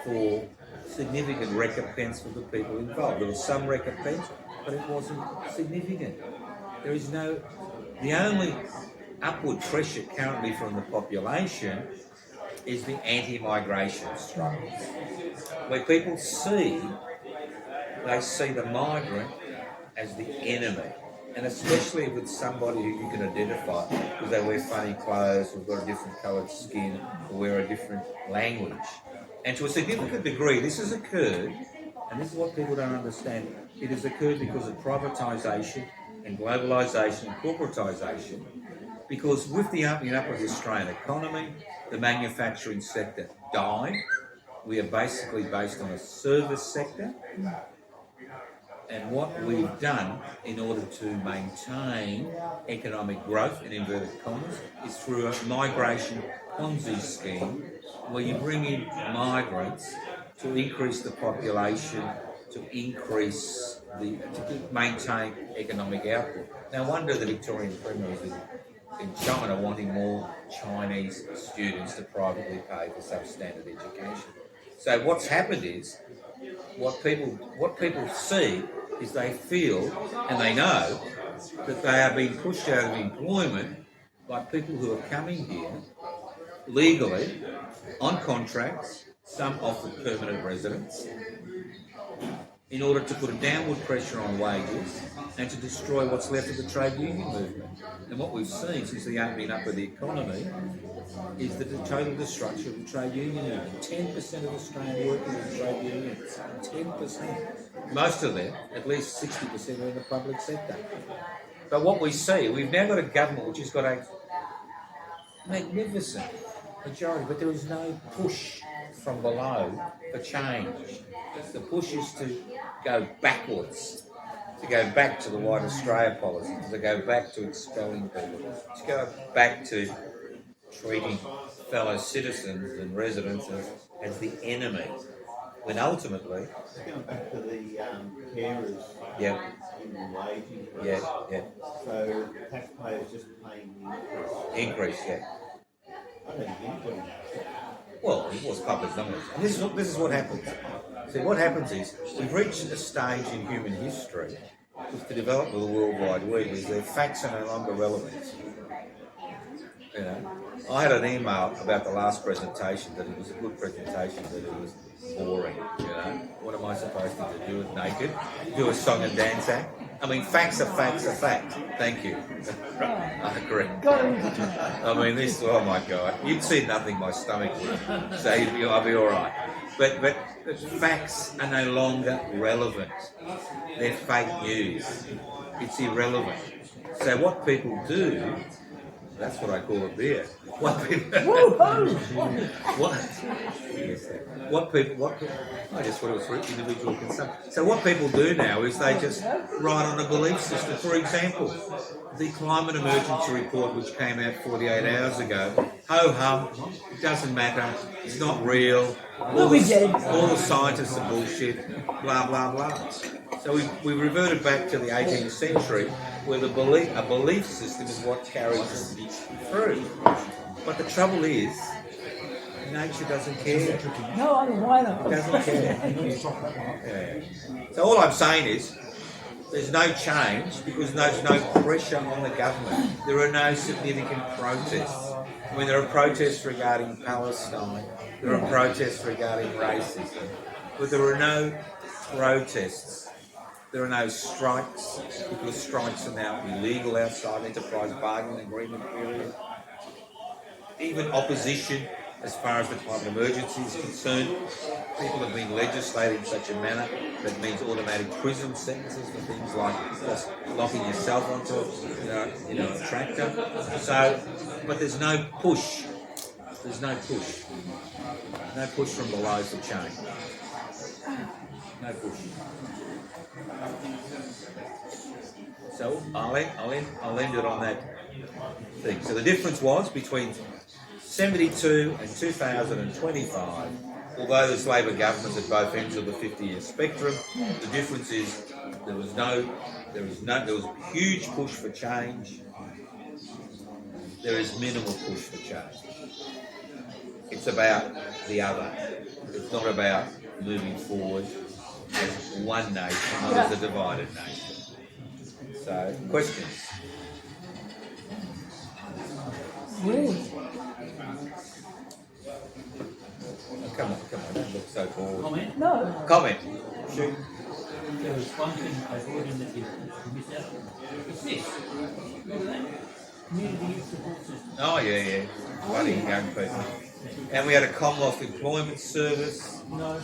for significant recompense for the people involved. There was some recompense, but it wasn't significant. The only upward pressure currently from the population is the anti-migration struggles, where people see the migrant as the enemy, and especially if it's somebody who you can identify because they wear funny clothes, or got a different coloured skin, or wear a different language. And to a significant degree, this has occurred, and this is what people don't understand, it has occurred because of privatisation and globalisation and corporatisation, because with the opening up of the Australian economy, the manufacturing sector died, we are basically based on a service sector. And what we've done in order to maintain economic growth, in inverted commas, is through a migration Ponzi scheme where you bring in migrants to increase the population, to maintain economic output. No wonder the Victorian Premier is in China wanting more Chinese students to privately pay for substandard education. So what's happened is, what people see is they feel and they know that they are being pushed out of employment by people who are coming here legally on contracts, some offered permanent residence, in order to put a downward pressure on wages and to destroy what's left of the trade union movement. And what we've seen since the opening up of the economy is the total destruction of the trade union movement. 10% of Australian workers in trade unions. 10%. Most of them, at least 60%, are in the public sector. But what we see, we've now got a government which has got a magnificent majority, but there is no push from below for change. The push is to go backwards, to go back to the White Australia policy, to go back to expelling people, to go back to treating fellow citizens and residents as the enemy, when ultimately... Going back to the carers in the wage increase. Yeah. So taxpayers just paying the Increase, I don't think anybody knows. Well, it was public numbers. And this is what happens. See, what happens is, we've reached a stage in human history with the development of the World Wide Web is that facts are no longer relevant. You know, I had an email about the last presentation that it was a good presentation, that it was boring. You know, what am I supposed to do it naked? Do a song and dance act? I mean, facts are facts are fact. Thank you. I agree. I mean, this. Oh my God, you'd see nothing my stomach would. So I'll be all right. But facts are no longer relevant. They're fake news. It's irrelevant. So what people do. That's what I call a beer. What people... I just thought it was for individual consumption. So what people do now is they just write on a belief system. For example, the climate emergency report, which came out 48 hours ago, ho-hum, it doesn't matter, it's not real, all the scientists are bullshit, blah, blah, blah. So we reverted back to the 18th century, where a belief system is what carries through. But the trouble is, nature doesn't care. No, I don't want It doesn't care. Yeah. So all I'm saying is, there's no change because there's no pressure on the government. There are no significant protests. I mean, there are protests regarding Palestine. There are protests regarding racism. But there are no protests. There are no strikes, because strikes are now illegal outside enterprise bargaining agreement period. Even opposition, as far as the climate emergency is concerned, people have been legislated in such a manner that means automatic prison sentences for things like just locking yourself onto a tractor. So, but there's no push. There's no push. No push from below for change. No push. So I'll end it on that thing. So the difference was between 72 and 2025, although there's Labor governments at both ends of the 50-year spectrum, the difference is there was a huge push for change. There is minimal push for change. It's about the other. It's not about moving forward as one nation, not as a divided nation. So, questions? Really? Oh, come on, don't look so bored. Comment? No. Comment. Shoot. There was one thing I brought in that you missed out. It's this. Look at that. Community youth support system. Oh, yeah. Bloody young people. And we had a Commonwealth Employment Service. No,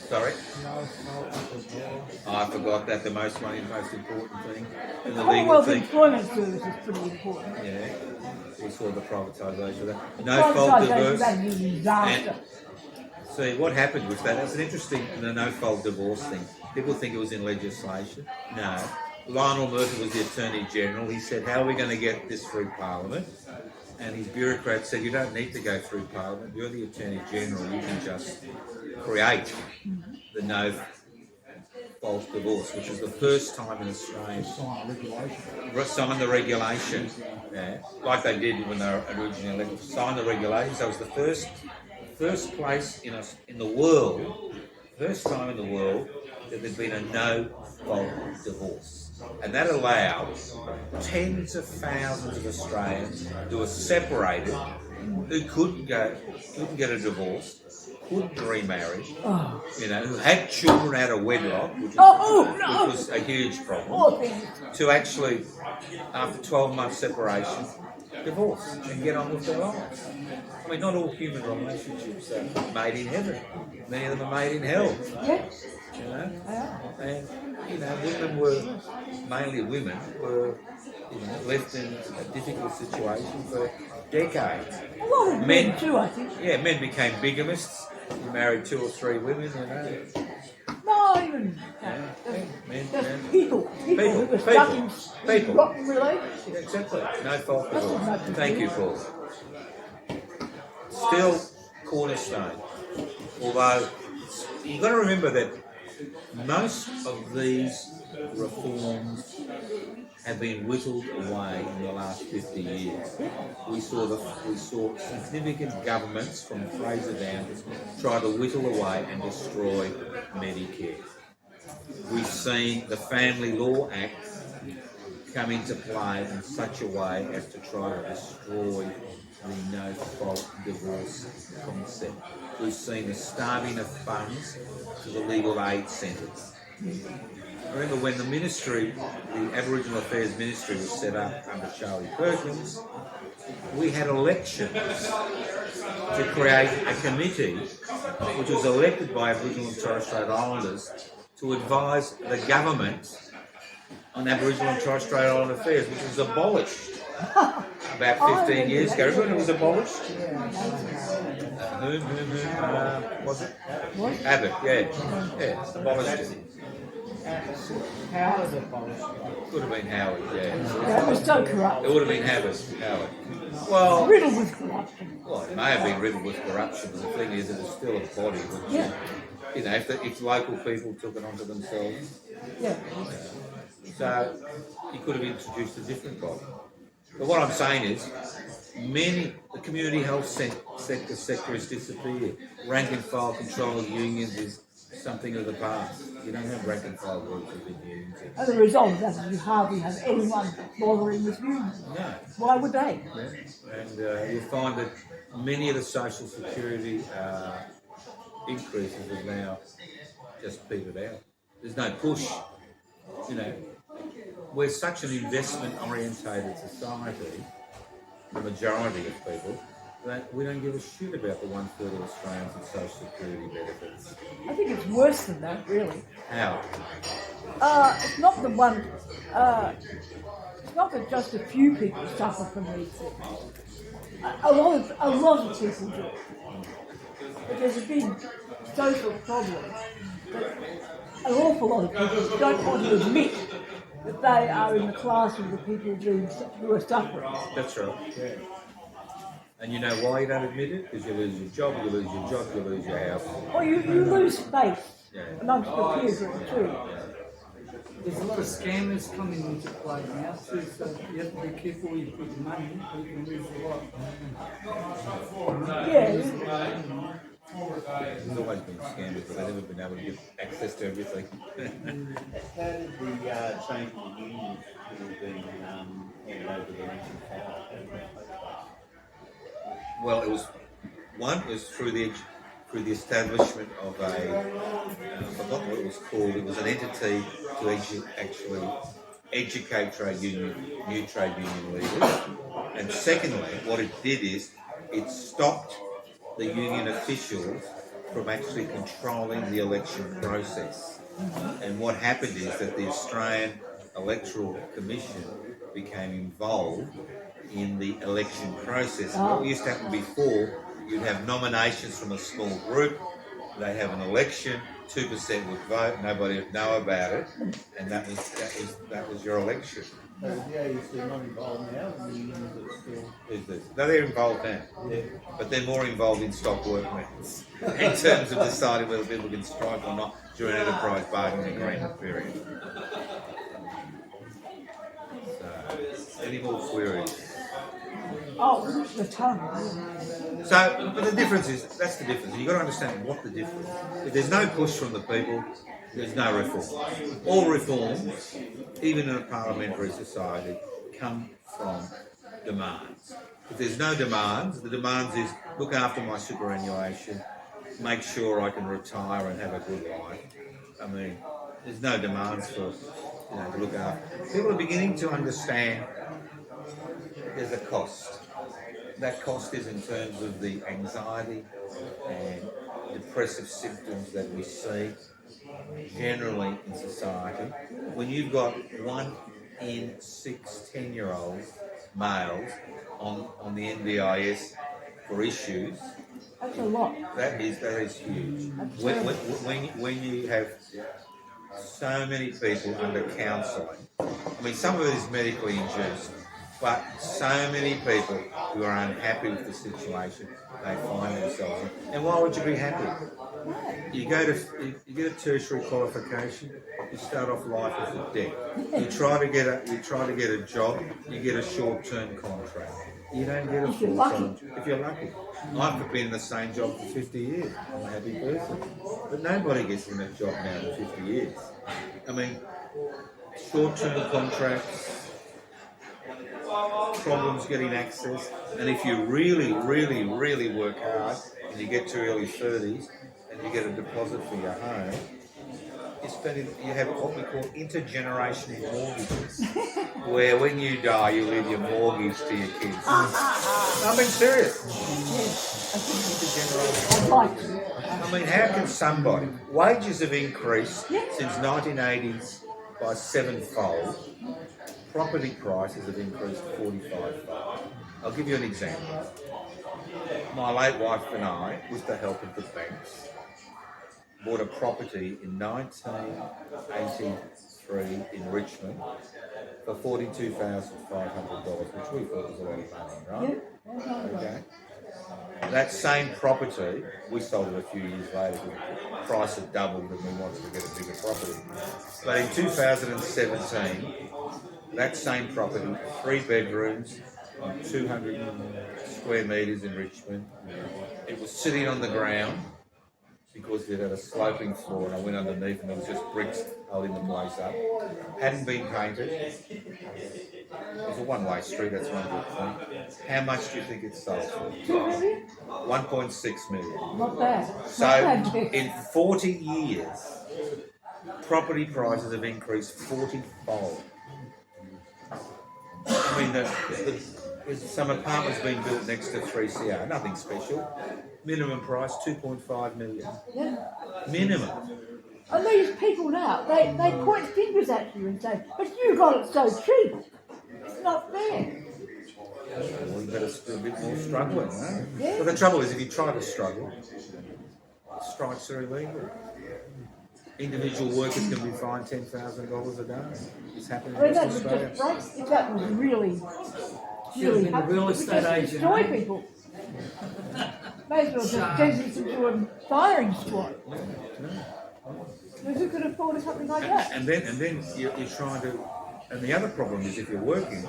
Sorry? Sorry? No fault of divorce. I forgot that the most important thing. And the legal Commonwealth thing. Employment Service is pretty important. Yeah. We saw the privatisation of that. No fault divorce. That is a disaster. See, what happened with that, that's an interesting, the no-fault divorce thing. People think it was in legislation. No. Lionel Murphy was the Attorney General. He said, how are we going to get this through Parliament? And his bureaucrats said, you don't need to go through Parliament. You're the Attorney General. You can just create the no-fault divorce, which was the first time in Australia. Sign the regulation. Yeah, like they did when they were originally elected. Sign the regulations. That was the first place in the world, first time in the world that there'd been a no-fault divorce. And that allowed tens of thousands of Australians who were separated, who couldn't get a divorce, couldn't remarry, who had children out of wedlock, which was a huge problem, to actually, after 12 months separation, divorce and get on with their lives. I mean, not all human relationships are made in heaven. Many of them are made in hell. Yes. And women were, mainly women, were left in a difficult situation for decades. A lot of men too, I think. Yeah, men became bigamists. You married 2 or 3 women, No, even Men. people who were stuck in rotten relationships. Exactly. No fault That's divorce. not good. Thank you, Paul. Still cornerstone. Although you've got to remember that most of these reforms have been whittled away in the last 50 years. We saw significant governments from Fraser down try to whittle away and destroy Medicare. We've seen the Family Law Act come into play in such a way as to try to destroy the no-fault divorce concept. We've seen the starving of funds to the legal aid centres. Remember when the Aboriginal Affairs Ministry was set up under Charlie Perkins, we had elections to create a committee which was elected by Aboriginal and Torres Strait Islanders to advise the government on Aboriginal and Torres Strait Islander affairs, which was abolished about 15 years ago. Remember when it was abolished? Was it? Abbott, yeah, abolished it. Howard abolished it. Could have been Howard, yeah. That was so corrupt. It would have been Howard. Well, Riddled with corruption. well, it may have been riddled with corruption, but the thing is that it's still a body which, if local people took it onto themselves, so he could have introduced a different body. But what I'm saying is, the community health sector has disappeared. Rank and file control of unions is something of the past. You don't have rank and file groups within unions. As a result of that, you hardly have anyone bothering with unions. No. Why would they? Yeah. And you find that many of the social security increases have now just petered out. There's no push. We're such an investment-orientated society, the majority of people, that we don't give a shit about the 1/3 of Australians and social security benefits. I think it's worse than that, really. How? It's not the one. It's not that just a few people suffer from these things. A lot of people do. But there's a big social problem that an awful lot of people don't want to admit that they are in the class of the people who are suffering. That's right. Yeah. And you know why you don't admit it? Because you lose your job, you lose your house. Or you lose faith amongst the peer group too. There's a lot of scammers coming into play now too, so you have to be careful where you put your money, or you can lose a lot. Yeah. There's always been scammers, but they've never been able to get access to everything. How did the change in the unions have been handed over the rank and file? Well, it was through the establishment of I forgot what it was called. It was an entity to actually educate new trade union leaders. And secondly, what it did is it stopped the union officials from actually controlling the election process. And what happened is that the Australian Electoral Commission became involved in the election process. What used to happen before, you'd have nominations from a small group, they'd have an election, 2% would vote, nobody would know about it, and that was your election. So the AEC are not involved now, the unions are still... No, they're involved now, but they're more involved in stop work methods in terms of deciding whether people can strike or not during enterprise bargaining agreement period. So, any more queries? Oh, the tongue. So, but the difference is, that's the difference. You've got to understand what the difference is. If there's no push from the people, there's no reform. All reforms, even in a parliamentary society, come from demands. If there's no demands, the demands is look after my superannuation, make sure I can retire and have a good life. I mean, there's no demands for, to look after. People are beginning to understand there's a cost. That cost is in terms of the anxiety and depressive symptoms that we see generally in society. When you've got 1 in 6 10-year-olds males on the NDIS for issues, That's a lot. that is huge. When you have so many people under counselling, I mean, some of it is medically induced, but so many people who are unhappy with the situation they find themselves in. And why would you be happy? You get a tertiary qualification, you start off life as a debt. You try to get a job, you get a short-term contract. You don't get a full-time if you're lucky. I've been in the same job for 50 years. I'm a happy person. But nobody gets in that job now for 50 years. I mean, short-term contracts, problems getting access, and if you really, really, really work hard and you get to early 30s and you get a deposit for your home, you have what we call intergenerational mortgages, where when you die you leave your mortgage to your kids. I'm being serious. I mean, how can somebody, wages have increased since 1980s by 7-fold, property prices have increased 45-fold. I'll give you an example. My late wife and I, with the help of the banks, bought a property in 1983 in Richmond for $42,500, which we thought was a lot of money, right? Okay. That same property, we sold it a few years later because the price had doubled and we wanted to get a bigger property. But in 2017, that same property, 3 bedrooms, 200 square metres in Richmond, it was sitting on the ground because it had a sloping floor, and I went underneath and there was just bricks holding the place up. Hadn't been painted. It was a one-way street, that's one good thing. How much do you think it sold for? 1.6 million. Not bad. So in 40 years, property prices have increased 40-fold. I mean, there's some apartments being built next to 3CR, nothing special. Minimum price, 2.5 million. Yeah. Minimum. And these people now, they point fingers at you and say, but you got it so cheap. It's not fair. Well, you better do a bit more struggling, eh? Yeah. But the trouble is, if you try to struggle, strikes are illegal. Individual workers can be fined $10,000 a day. It's happening I mean, in that West would Australia. just break, if that was really Should have been a happening, real it would estate just agent. destroy eh? people. May as well just send them to a firing squad. Who could afford something like that? And then you're trying to, and the other problem is if you're working,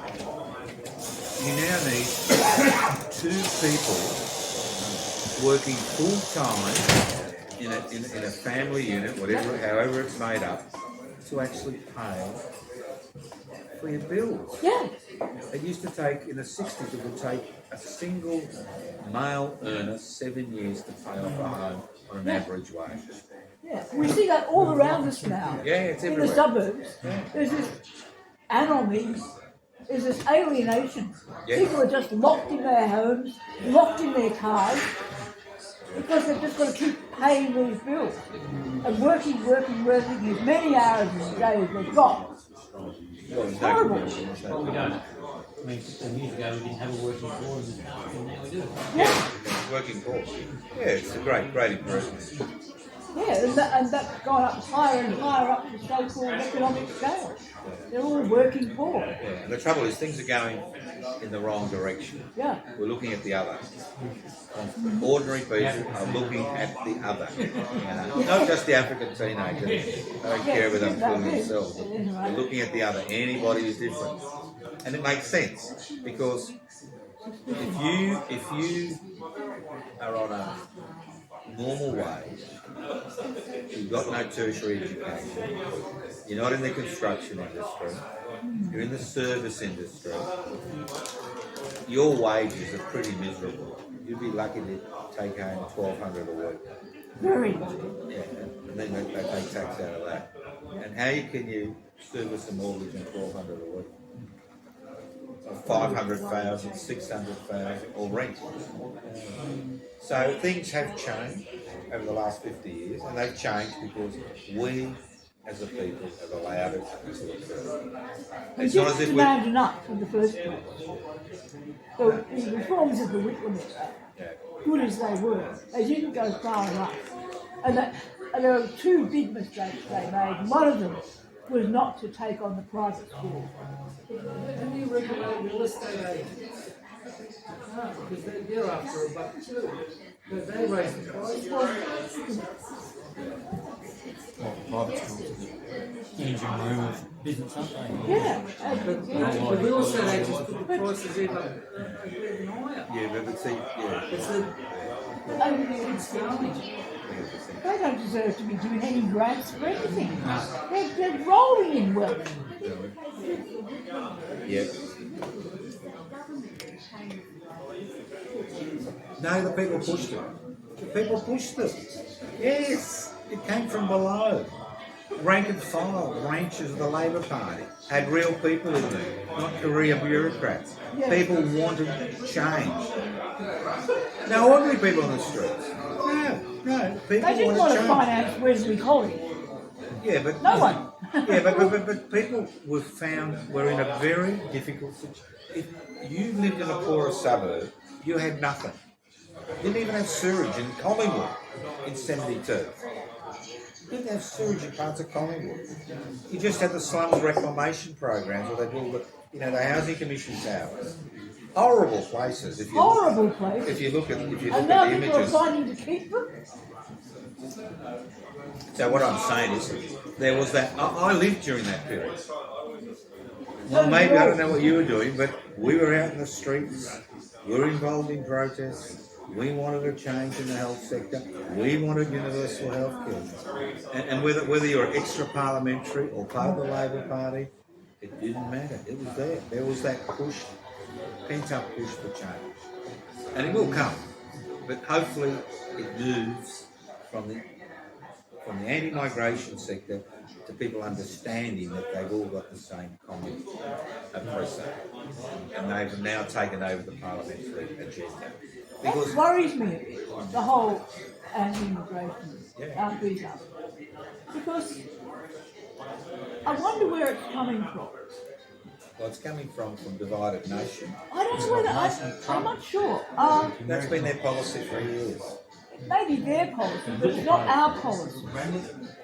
you now need 2 people working full time in a family unit, however it's made up, to actually pay for your bills. Yeah. It used to take, in the 60s, it would take a single male earner 7 years to pay off a home on an average wage. Yeah. We see that all around us now. Yeah, it's in everywhere. the suburbs. There's this anomy, there's this alienation. Yeah. People are just locked in their homes, locked in their cars. because they've just got to keep paying these bills and working as many hours a day as they've got. It's horrible. Well, we don't. I mean, 15 years ago we didn't have a working poor in this country, and now we do. Yeah, Working poor. Yeah, it's a great improvement. yeah, and that's gone up higher and higher up the so-called economic scale. They're all working poor. Yeah, and the trouble is things are going in the wrong direction. Yeah. We're looking at the other. Ordinary people are looking at the other. You know? Not just the African teenager. They don't care about them fooling themselves. They're looking at the other. Anybody is different. And it makes sense because if you are on a normal wage, you've got no tertiary education, you're not in the construction industry, you're in the service industry, your wages are pretty miserable. You'd be lucky to take home $1,200 a week. Very lucky. Yeah, and then they take tax out of that. And how can you service a mortgage on $1,200 a week? Or 500,000, 600,000, or rent. So things have changed over the last 50 years, and they've changed because we, as a people, have allowed it to occur. We It's not as didn't if demand enough in the first place. So the reforms of the Whitlam era, good as they were, they didn't go far enough. And there were two big mistakes they made. One of them was not to take on the private schools. Have you regulated real estate agents? No, because they're after a buck too. But they raise the price. Well, private schools engine room of business, aren't they? Yeah. But real estate agents put the prices even higher. Yeah, but see, yeah. It's it's going. They don't deserve to be doing any grants for anything. They're rolling in wealth. Yeah. No, the people pushed it. The people pushed it. Yes, it came from below. Rank and file branches of the Labor Party had real people in them, not career bureaucrats. Yeah. People wanted change. No ordinary people on the streets. No, people They didn't want wanted to change. finance Wesley College. Yeah, but No one. yeah, but people were in a very difficult situation. If you lived in a poorer suburb, you had nothing. You didn't even have sewage in Collingwood in '72. You didn't have sewage in parts of Collingwood. You just had the slums reclamation programs where they built the housing commission towers. Horrible places. If you Horrible place. If you look at And the now people are images. fighting to keep them. So what I'm saying is, there was that. I lived during that period. Well, maybe I don't know what you were doing, but we were out in the streets. We were involved in protests. We wanted a change in the health sector. We wanted universal health care. And whether you're extra parliamentary or part of the Labor Party, it didn't matter. It was there. There was that push, pent-up push for change. And it will come. But hopefully it moves from the anti-migration sector to people understanding that they've all got the same common oppressor. And they've now taken over the parliamentary agenda. Because That worries me a bit, the whole anti-immigration beat up. Because I wonder where it's coming from. well, it's coming from divided nation. I don't know whether I'm not sure. That's been their policy for years. Maybe their policy, but it's not our policy.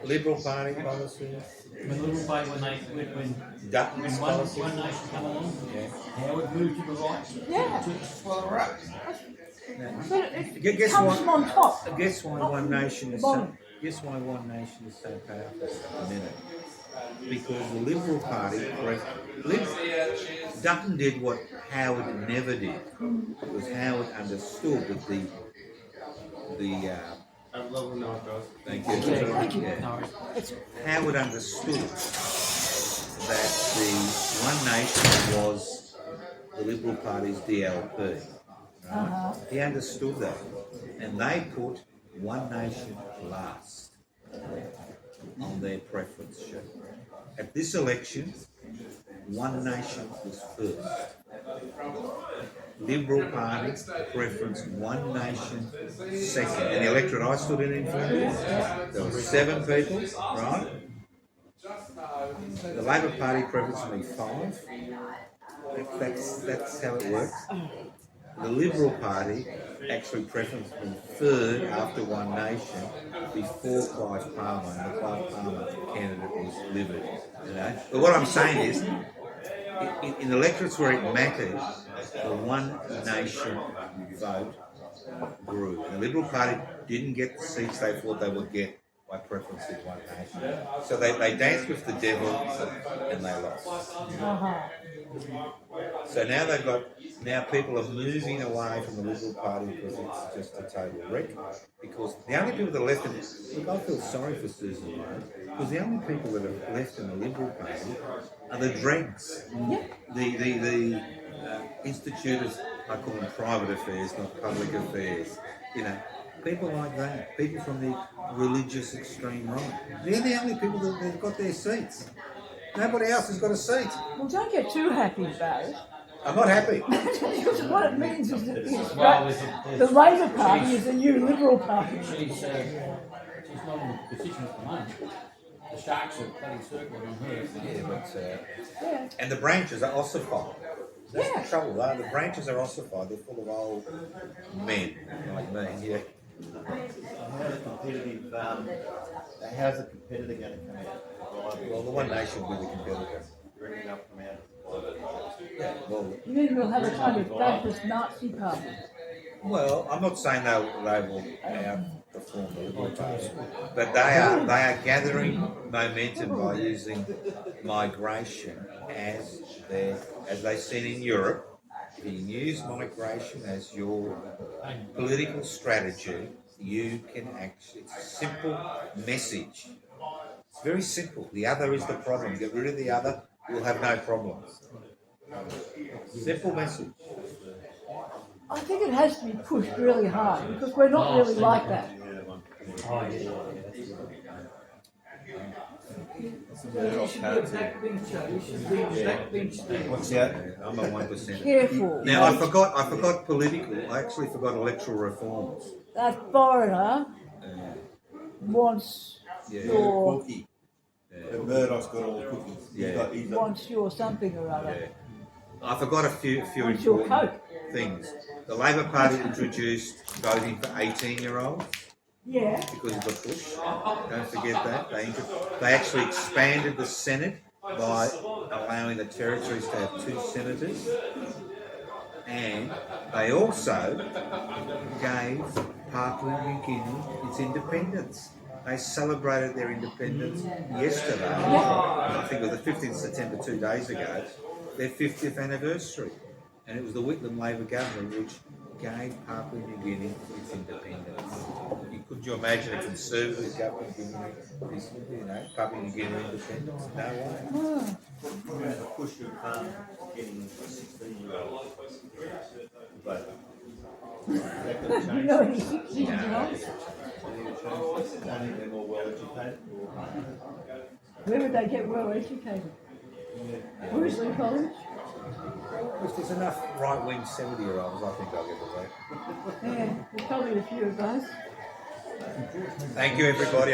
Liberal Party policy, When the Liberal Party, when Dutton's one policy. nation come along, Yeah. Howard moved to the right. Yeah. To swallow her up. But it Guess comes what? from on top. Guess why Not one from nation the is bottom. Guess why one nation is so powerful at the minute? Because the Liberal Party, Dutton did what Howard never did. Because Howard understood that the thank you. Thank you. Yeah. It's, Howard understood that the One Nation was the Liberal Party's DLP. Right? He understood that. And they put One Nation last on their preference sheet. At this election, One Nation was first. Liberal Party preference one nation second. And the electorate I stood in Flanders, there were 7 people, right? The Labor Party preference me 5. That's how it works. The Liberal Party actually preferenced me 3rd after One Nation before Clive Palmer, and the Clive Palmer candidate was livid. You know? But what I'm saying is, in electorates where it mattered, the One Nation vote grew. And the Liberal Party didn't get the seats they thought they would get by preference in One Nation. So they danced with the devil and they lost. So now people are moving away from the Liberal Party because it's just a total wreck. Because the only people that are left look, I feel sorry for Susan Rose, because the only people that are left in the Liberal Party are the dregs. The Institute of, I call them private affairs, not public affairs. You know, people like that, people from the religious extreme right. They're the only people that have got their seats. Nobody else has got a seat. Well, don't get too happy about it. I'm not happy. Because what it means is that the Labor Party is the new Liberal Party. She's not in the position at the moment. The sharks are bloody circling on her. Yeah, but Yeah. and the branches are ossified. That's Yeah. the trouble, though. The branches are ossified. They're full of old men like me. Yeah. How's a competitor going to come out? Well, the One Nation will be the competitor. Bringing up from out. Yeah. Well, And then we'll have a kind of Baptist Nazi party. well, I'm not saying they will outperform the Liberal Party, but they are gathering momentum by using migration as they've seen in Europe. If you use migration as your political strategy, you can actually, it's a simple message. It's very simple. The other is the problem. Get rid of the other, you'll have no problems. Simple message. I think it has to be pushed really hard because we're not really like that. Oh, yeah. You should be a backbencher. You should be a backbench. What's that? I'm a 1%. Careful. Now I forgot political. I actually forgot electoral reforms. That foreigner wants your Cookie. Murdoch's got all the cookies. Yeah. wants your something or other. Yeah. I forgot a few Wants your important coat. things. The Labor Party introduced voting for 18-year-olds Yeah. because of the push. Don't forget that. They actually expanded the Senate by allowing the territories to have 2 senators. And they also gave Papua New Guinea its independence. They celebrated their independence yesterday. I think it was the 15th of September, 2 days ago, their 50th anniversary. And it was the Whitlam Labor government which gave Papua New Guinea its independence. Could you imagine a conservative government giving Papua New Guinea independence? No way. The push of getting 16-year-olds to vote. That could change. No, he's 16 years old. I think they're more well educated. Where would they get well educated? Worsley College? If there's enough right-wing 70-year-olds, I think they'll get the vote. Yeah, there's probably a few of those. Thank you, everybody.